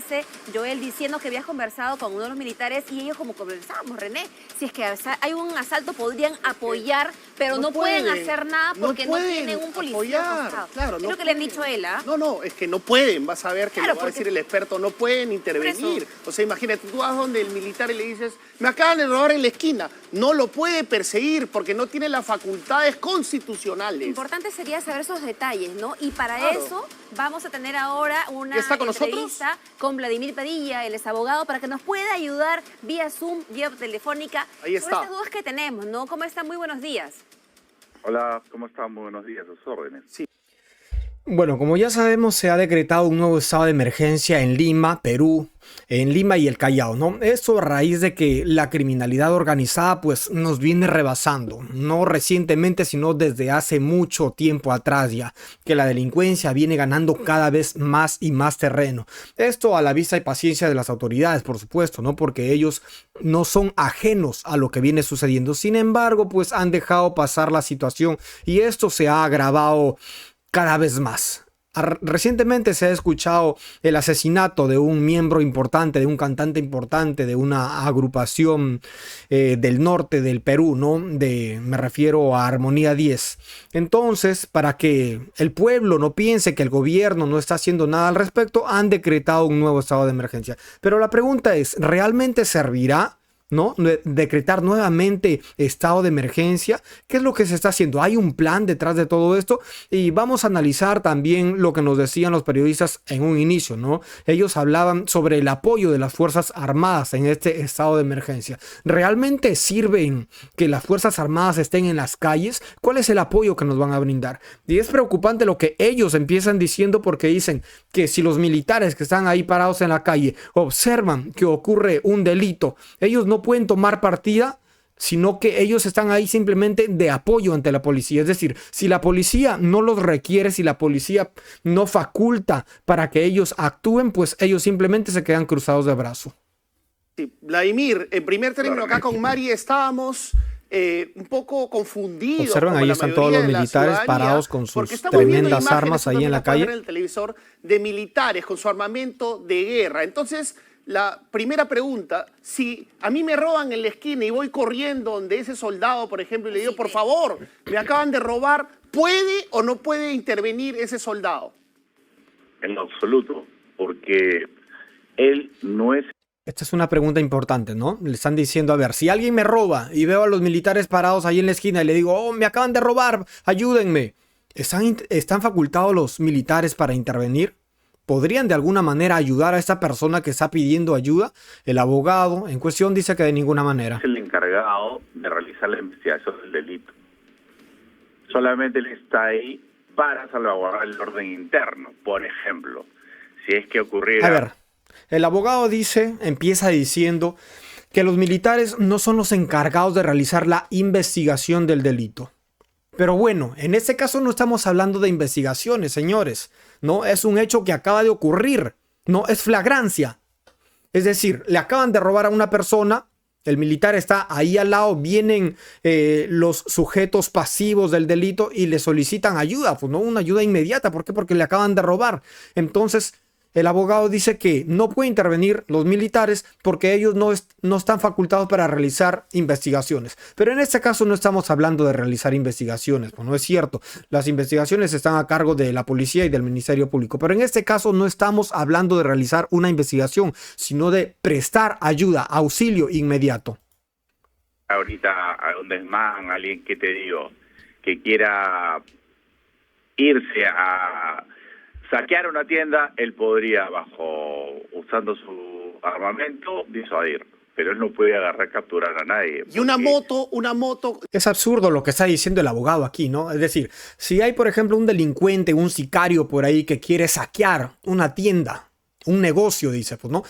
frase, Joel, diciendo que habías conversado con uno de los militares y ellos como conversábamos, René, si es que hay un asalto podrían apoyar, pero no pueden hacer nada porque no tienen un policía al costado. Claro, es lo que le han dicho a él, ¿ah? No, es que no pueden, vas a ver que claro, lo va a decir el experto, no pueden intervenir. O sea, imagínate, tú vas donde el militar y le dices, me acaban de robar en la esquina. No lo puede perseguir porque no tiene las facultades constitucionales. Lo importante sería saber esos detalles, ¿no? Y para eso vamos a tener ahora una entrevista con Vladimir Padilla, él es abogado, para que nos pueda ayudar vía Zoom, vía telefónica. Ahí está. Con estas dudas que tenemos, ¿no? ¿Cómo están? Muy buenos días. Hola, ¿cómo están? Muy buenos días, a sus órdenes. Sí. Bueno, como ya sabemos, se ha decretado un nuevo estado de emergencia en Lima, Perú, en Lima y el Callao, ¿no? Esto a raíz de que la criminalidad organizada pues nos viene rebasando, no recientemente, sino desde hace mucho tiempo atrás ya, que la delincuencia viene ganando cada vez más y más terreno. Esto a la vista y paciencia de las autoridades, por supuesto, ¿no? Porque ellos no son ajenos a lo que viene sucediendo. Sin embargo, pues han dejado pasar la situación y esto se ha agravado cada vez más. Recientemente se ha escuchado el asesinato de un miembro importante, de un cantante importante, de una agrupación del norte del Perú, ¿no? Me refiero a Armonía 10. Entonces, para que el pueblo no piense que el gobierno no está haciendo nada al respecto, han decretado un nuevo estado de emergencia. Pero la pregunta es, ¿realmente servirá, ¿no? Decretar nuevamente estado de emergencia? ¿Qué es lo que se está haciendo? ¿Hay un plan detrás de todo esto? Y vamos a analizar también lo que nos decían los periodistas en un inicio, ¿no? Ellos hablaban sobre el apoyo de las Fuerzas Armadas en este estado de emergencia. ¿Realmente sirven que las Fuerzas Armadas estén en las calles? ¿Cuál es el apoyo que nos van a brindar? Y es preocupante lo que ellos empiezan diciendo, porque dicen que si los militares que están ahí parados en la calle observan que ocurre un delito, ellos no pueden tomar partida, sino que ellos están ahí simplemente de apoyo ante la policía. Es decir, si la policía no los requiere, si la policía no faculta para que ellos actúen, pues ellos simplemente se quedan cruzados de brazo. Sí, Vladimir, en primer término acá con Mari estábamos un poco confundidos. Observen, ahí están todos los militares parados con sus tremendas armas ahí en la calle. En el televisor de militares con su armamento de guerra. Entonces, la primera pregunta, si a mí me roban en la esquina y voy corriendo donde ese soldado, por ejemplo, y le digo, por favor, me acaban de robar, ¿puede o no puede intervenir ese soldado? En lo absoluto, porque él no es... Esta es una pregunta importante, ¿no? Le están diciendo, a ver, si alguien me roba y veo a los militares parados ahí en la esquina y le digo, oh, me acaban de robar, ayúdenme. ¿Están facultados los militares para intervenir? ¿Podrían de alguna manera ayudar a esta persona que está pidiendo ayuda? El abogado en cuestión dice que de ninguna manera. Es el encargado de realizar la investigación del delito. Solamente él está ahí para salvaguardar el orden interno. Por ejemplo, si es que ocurriera... A ver, el abogado empieza diciendo que los militares no son los encargados de realizar la investigación del delito. Pero bueno, en este caso no estamos hablando de investigaciones, señores. No, es un hecho que acaba de ocurrir. No, es flagrancia. Es decir, le acaban de robar a una persona, el militar está ahí al lado, vienen los sujetos pasivos del delito y le solicitan ayuda, pues no, una ayuda inmediata. ¿Por qué? Porque le acaban de robar. Entonces, el abogado dice que no puede intervenir los militares porque ellos no están facultados para realizar investigaciones. Pero en este caso no estamos hablando de realizar investigaciones, pues no es cierto. Las investigaciones están a cargo de la policía y del Ministerio Público. Pero en este caso no estamos hablando de realizar una investigación, sino de prestar ayuda, auxilio inmediato. Ahorita a un desmán, alguien que te digo, que quiera irse a saquear una tienda, él podría, usando su armamento, disuadir. Pero él no puede agarrar, capturar a nadie. Y una moto... Es absurdo lo que está diciendo el abogado aquí, ¿no? Es decir, si hay, por ejemplo, un delincuente, un sicario por ahí que quiere saquear una tienda, un negocio, dice, pues, ¿no?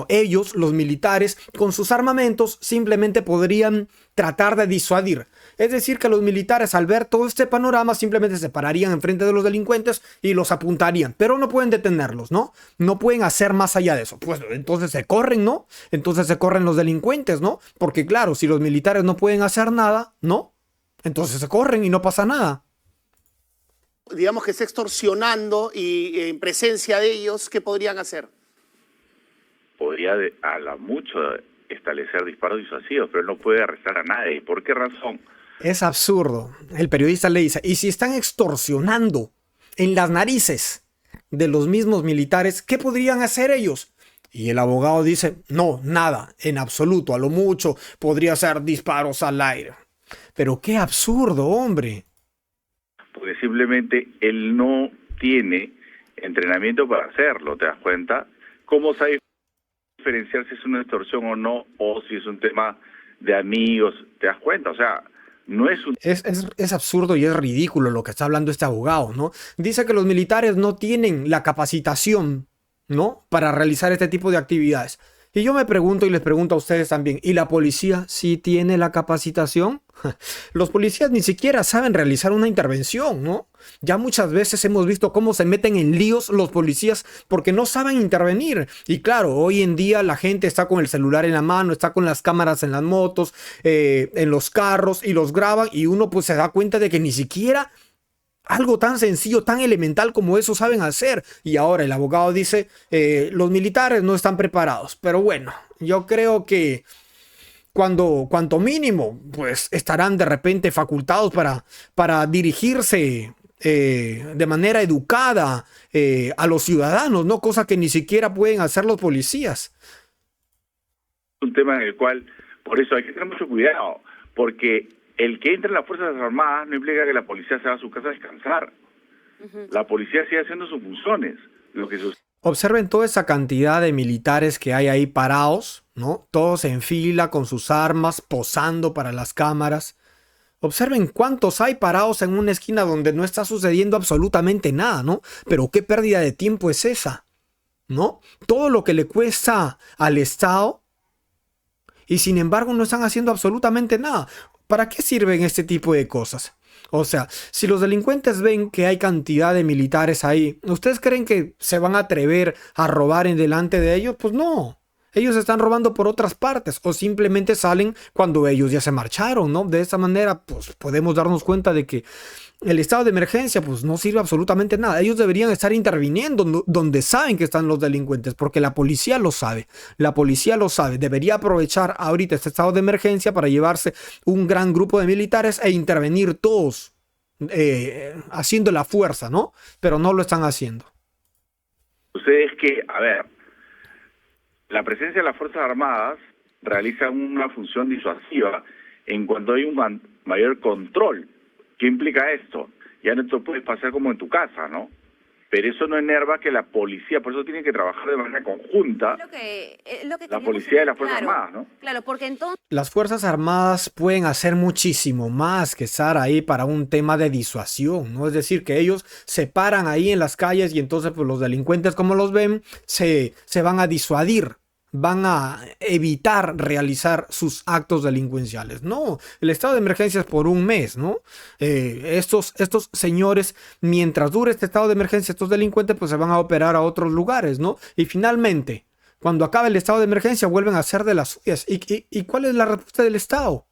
Ellos, los militares, con sus armamentos, simplemente podrían tratar de disuadir. Es decir, que los militares, al ver todo este panorama, simplemente se pararían enfrente de los delincuentes y los apuntarían. Pero no pueden detenerlos, ¿no? No pueden hacer más allá de eso. Pues entonces se corren, ¿no? Entonces se corren los delincuentes, ¿no? Porque claro, si los militares no pueden hacer nada, ¿no? Entonces se corren y no pasa nada. digamos que está extorsionando y en presencia de ellos, ¿qué podrían hacer? Podría a la mucho establecer disparos disuasivos, pero no puede arrestar a nadie. ¿Por qué razón? Es absurdo. El periodista le dice, ¿y si están extorsionando en las narices de los mismos militares, qué podrían hacer ellos? Y el abogado dice, no, nada, en absoluto, a lo mucho podría ser disparos al aire. Pero qué absurdo, hombre. Porque simplemente él no tiene entrenamiento para hacerlo, ¿te das cuenta? ¿Cómo sabe diferenciar si es una extorsión o no, o si es un tema de amigos? ¿Te das cuenta? O sea, no es un... Es absurdo y es ridículo lo que está hablando este abogado, ¿no? Dice que los militares no tienen la capacitación, ¿no?, para realizar este tipo de actividades. Y yo me pregunto y les pregunto a ustedes también, ¿y la policía sí tiene la capacitación? Los policías ni siquiera saben realizar una intervención, ¿no? Ya muchas veces hemos visto cómo se meten en líos los policías porque no saben intervenir. Y claro, hoy en día la gente está con el celular en la mano, está con las cámaras en las motos, en los carros y los graban y uno pues se da cuenta de que ni siquiera algo tan sencillo, tan elemental como eso saben hacer. Y ahora el abogado dice, los militares no están preparados. Pero bueno, yo creo que cuanto mínimo, pues estarán de repente facultados para dirigirse de manera educada a los ciudadanos, ¿no? Cosa que ni siquiera pueden hacer los policías. Un tema en el cual, por eso hay que tener mucho cuidado, porque el que entre en las Fuerzas Armadas no implica que la policía se va a su casa a descansar. La policía sigue haciendo sus funciones. Lo que Observen toda esa cantidad de militares que hay ahí parados, ¿no? Todos en fila con sus armas, posando para las cámaras. Observen cuántos hay parados en una esquina donde no está sucediendo absolutamente nada, ¿no? Pero qué pérdida de tiempo es esa, ¿no? Todo lo que le cuesta al Estado y sin embargo no están haciendo absolutamente nada. ¿Para qué sirven este tipo de cosas? O sea, si los delincuentes ven que hay cantidad de militares ahí, ¿ustedes creen que se van a atrever a robar en delante de ellos? Pues no. Ellos están robando por otras partes o simplemente salen cuando ellos ya se marcharon, ¿no? De esa manera, pues podemos darnos cuenta de que el estado de emergencia pues no sirve absolutamente nada. Ellos deberían estar interviniendo donde saben que están los delincuentes, porque la policía lo sabe. La policía lo sabe. Debería aprovechar ahorita este estado de emergencia para llevarse un gran grupo de militares e intervenir todos haciendo la fuerza, ¿no? Pero no lo están haciendo. Ustedes que, a ver, la presencia de las Fuerzas Armadas realiza una función disuasiva en cuanto hay un mayor control. ¿Qué implica esto? Ya no te puedes pasar como en tu casa, ¿no? Pero eso no enerva que la policía, por eso tiene que trabajar de manera conjunta la policía y las Fuerzas Armadas, ¿no? Claro, porque entonces... Las Fuerzas Armadas pueden hacer muchísimo más que estar ahí para un tema de disuasión, ¿no? Es decir, que ellos se paran ahí en las calles y entonces pues, los delincuentes, como los ven, se van a disuadir. Van a evitar realizar sus actos delincuenciales. No, el estado de emergencia es por un mes, ¿no? Estos señores, mientras dure este estado de emergencia, estos delincuentes pues se van a operar a otros lugares, ¿no? Y finalmente, cuando acabe el estado de emergencia, vuelven a hacer de las suyas. ¿Y cuál es la respuesta del Estado?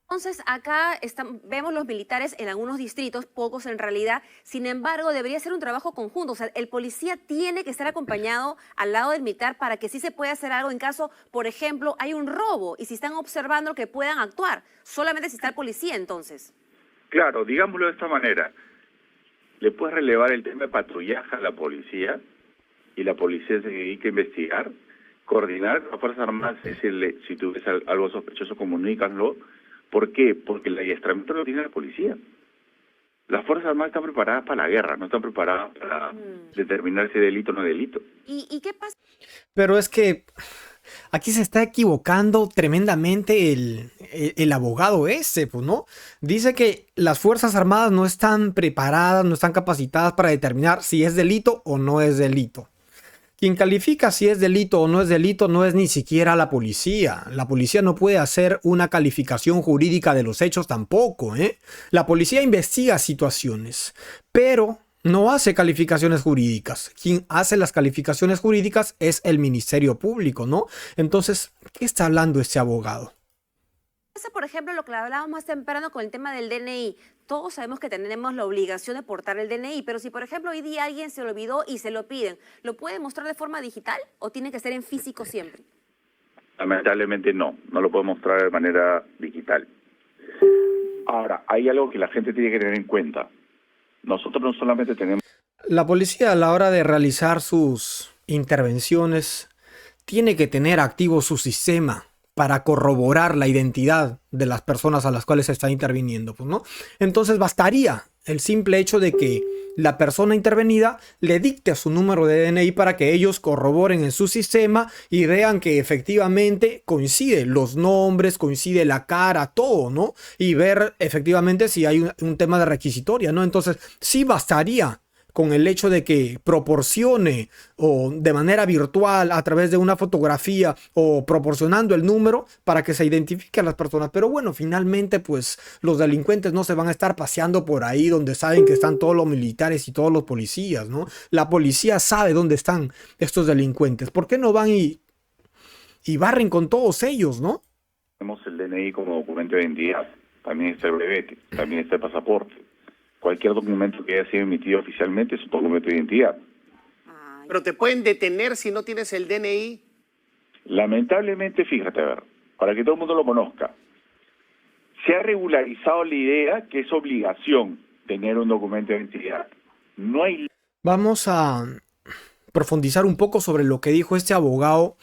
Entonces, acá vemos los militares en algunos distritos, pocos en realidad. Sin embargo, debería ser un trabajo conjunto. O sea, el policía tiene que estar acompañado al lado del militar para que sí se pueda hacer algo en caso, por ejemplo, hay un robo y si están observando que puedan actuar. Solamente si está el policía, entonces. Claro, digámoslo de esta manera. Le puedes relevar el tema de patrullaje a la policía y la policía se dedica a investigar, coordinar con las Fuerzas Armadas, decirle, si tú ves algo sospechoso, comunícanlo. ¿Por qué? Porque el adiestramiento lo tiene la policía. Las Fuerzas Armadas están preparadas para la guerra, no están preparadas para determinar si es delito o no es delito. ¿Y qué pasa? Pero es que aquí se está equivocando tremendamente el abogado ese, pues, ¿no? Dice que las Fuerzas Armadas no están preparadas, no están capacitadas para determinar si es delito o no es delito. Quien califica si es delito o no es ni siquiera la policía. La policía no puede hacer una calificación jurídica de los hechos tampoco, ¿eh? La policía investiga situaciones, pero no hace calificaciones jurídicas. Quien hace las calificaciones jurídicas es el Ministerio Público, ¿no? Entonces, ¿qué está hablando este abogado? Pasa, por ejemplo, lo que hablábamos más temprano con el tema del DNI. Todos sabemos que tenemos la obligación de portar el DNI, pero si, por ejemplo, hoy día alguien se lo olvidó y se lo piden, ¿lo puede mostrar de forma digital o tiene que ser en físico siempre? Lamentablemente no lo puedo mostrar de manera digital. Ahora, hay algo que la gente tiene que tener en cuenta. Nosotros no solamente tenemos... La policía a la hora de realizar sus intervenciones tiene que tener activo su sistema para corroborar la identidad de las personas a las cuales se está interviniendo, pues, ¿no? Entonces bastaría el simple hecho de que la persona intervenida le dicte su número de DNI para que ellos corroboren en su sistema y vean que efectivamente coinciden los nombres, coincide la cara, todo, ¿no? Y ver efectivamente si hay un tema de requisitoria, ¿no? Entonces sí bastaría con el hecho de que proporcione o de manera virtual a través de una fotografía o proporcionando el número para que se identifique a las personas. Pero bueno, finalmente pues los delincuentes no se van a estar paseando por ahí donde saben que están todos los militares y todos los policías, ¿no? La policía sabe dónde están estos delincuentes. ¿Por qué no van y barren con todos ellos, no? Tenemos el DNI como documento de identidad, también está el brevete, también está el pasaporte. Cualquier documento que haya sido emitido oficialmente es un documento de identidad. Pero te pueden detener si no tienes el DNI. Lamentablemente, fíjate, a ver, para que todo el mundo lo conozca, se ha regularizado la idea que es obligación tener un documento de identidad. No hay... Vamos a profundizar un poco sobre lo que dijo este abogado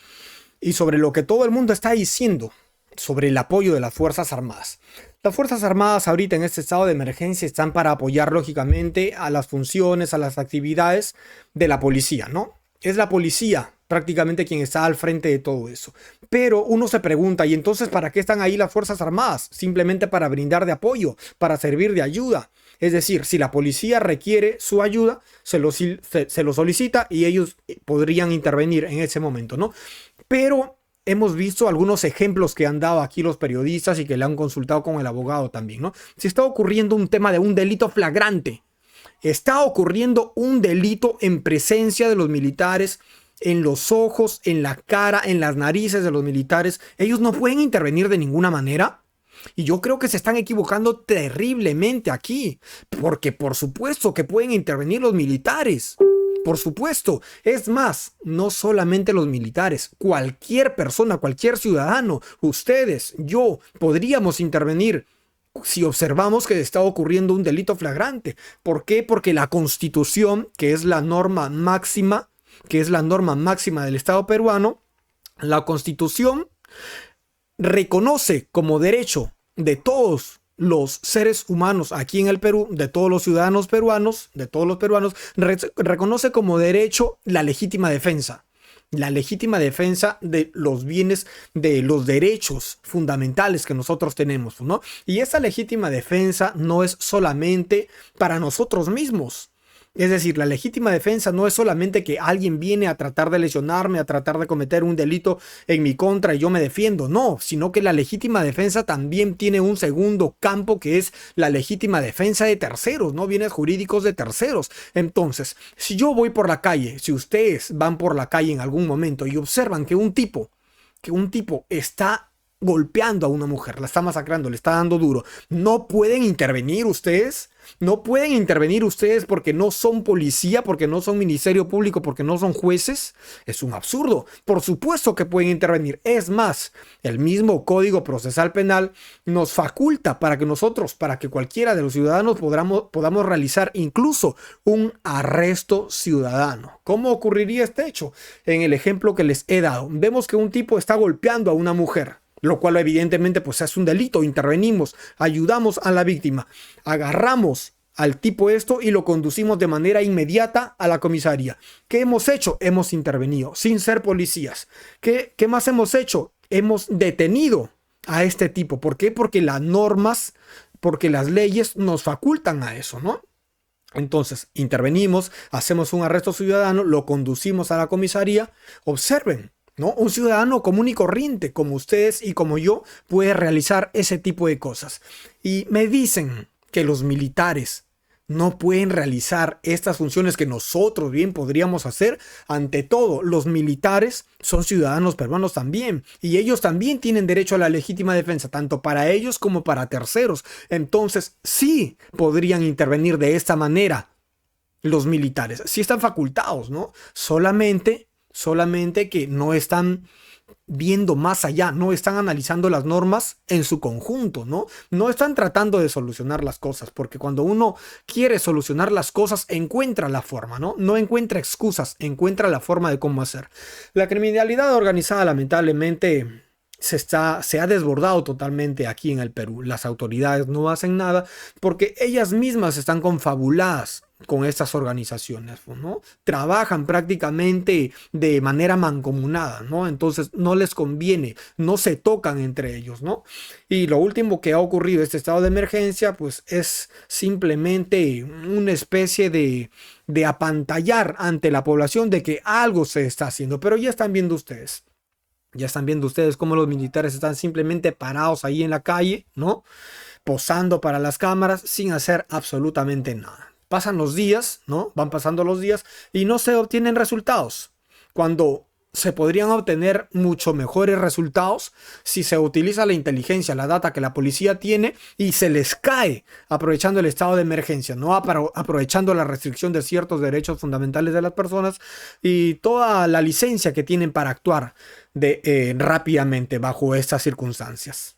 y sobre lo que todo el mundo está diciendo sobre el apoyo de las Fuerzas Armadas. Las Fuerzas Armadas ahorita en este estado de emergencia están para apoyar lógicamente a las funciones, a las actividades de la policía, ¿no? Es la policía prácticamente quien está al frente de todo eso. Pero uno se pregunta, ¿y entonces para qué están ahí las Fuerzas Armadas? Simplemente para brindar de apoyo, para servir de ayuda. Es decir, si la policía requiere su ayuda, se lo solicita y ellos podrían intervenir en ese momento, ¿no? Pero hemos visto algunos ejemplos que han dado aquí los periodistas y que le han consultado con el abogado también, ¿no? Si está ocurriendo un tema de un delito flagrante, está ocurriendo un delito en presencia de los militares, en los ojos, en la cara, en las narices de los militares, ellos no pueden intervenir de ninguna manera. Y yo creo que se están equivocando terriblemente aquí, porque por supuesto que pueden intervenir los militares. Por supuesto, es más, no solamente los militares, cualquier persona, cualquier ciudadano, ustedes, yo, podríamos intervenir si observamos que está ocurriendo un delito flagrante. ¿Por qué? Porque la Constitución, que es la norma máxima, del Estado peruano, la Constitución reconoce como derecho de todos los seres humanos aquí en el Perú, de todos los ciudadanos peruanos, reconoce como derecho la legítima defensa. La legítima defensa de los bienes, de los derechos fundamentales que nosotros tenemos, ¿no? Y esa legítima defensa no es solamente para nosotros mismos. Es decir, la legítima defensa no es solamente que alguien viene a tratar de lesionarme, a tratar de cometer un delito en mi contra y yo me defiendo. No, sino que la legítima defensa también tiene un segundo campo que es la legítima defensa de terceros, ¿no? Bienes jurídicos de terceros. Entonces, si yo voy por la calle, si ustedes van por la calle en algún momento y observan que un tipo está golpeando a una mujer, la está masacrando, le está dando duro, ¿no pueden intervenir ustedes? No pueden intervenir ustedes porque no son policía, porque no son ministerio público, porque no son jueces. Es un absurdo. Por supuesto que pueden intervenir. Es más, el mismo Código Procesal Penal nos faculta para que cualquiera de los ciudadanos podamos realizar incluso un arresto ciudadano. ¿Cómo ocurriría este hecho? En el ejemplo que les he dado, vemos que un tipo está golpeando a una mujer, lo cual evidentemente pues es un delito. Intervenimos, ayudamos a la víctima, agarramos al tipo y lo conducimos de manera inmediata a la comisaría. ¿Qué hemos hecho? Hemos intervenido sin ser policías. ¿Qué más hemos hecho? Hemos detenido a este tipo. ¿Por qué? Porque las normas, porque las leyes nos facultan a eso, ¿no? Entonces, intervenimos, hacemos un arresto ciudadano, lo conducimos a la comisaría. Observen, ¿no? Un ciudadano común y corriente, como ustedes y como yo, puede realizar ese tipo de cosas. Y me dicen que los militares no pueden realizar estas funciones que nosotros bien podríamos hacer. Ante todo, los militares son ciudadanos peruanos también, y ellos también tienen derecho a la legítima defensa, tanto para ellos como para terceros. Entonces, sí podrían intervenir de esta manera los militares. Sí están facultados, ¿no? Solamente que no están viendo más allá, no están analizando las normas en su conjunto, ¿no? No están tratando de solucionar las cosas, porque cuando uno quiere solucionar las cosas, encuentra la forma, ¿no? No encuentra excusas, encuentra la forma de cómo hacer. La criminalidad organizada, lamentablemente, se ha desbordado totalmente aquí en el Perú. Las autoridades no hacen nada porque ellas mismas están confabuladas con estas organizaciones, ¿no? Trabajan prácticamente de manera mancomunada, ¿no? Entonces no les conviene, no se tocan entre ellos, ¿no? Y lo último que ha ocurrido, este estado de emergencia, pues es simplemente una especie de apantallar ante la población de que algo se está haciendo, pero ya están viendo ustedes. Ya están viendo ustedes cómo los militares están simplemente parados ahí en la calle, ¿no? Posando para las cámaras sin hacer absolutamente nada. Pasan los días, ¿no? Van pasando los días y no se obtienen resultados. Cuando se podrían obtener mucho mejores resultados si se utiliza la inteligencia, la data que la policía tiene y se les cae aprovechando el estado de emergencia, no aprovechando la restricción de ciertos derechos fundamentales de las personas y toda la licencia que tienen para actuar rápidamente bajo estas circunstancias.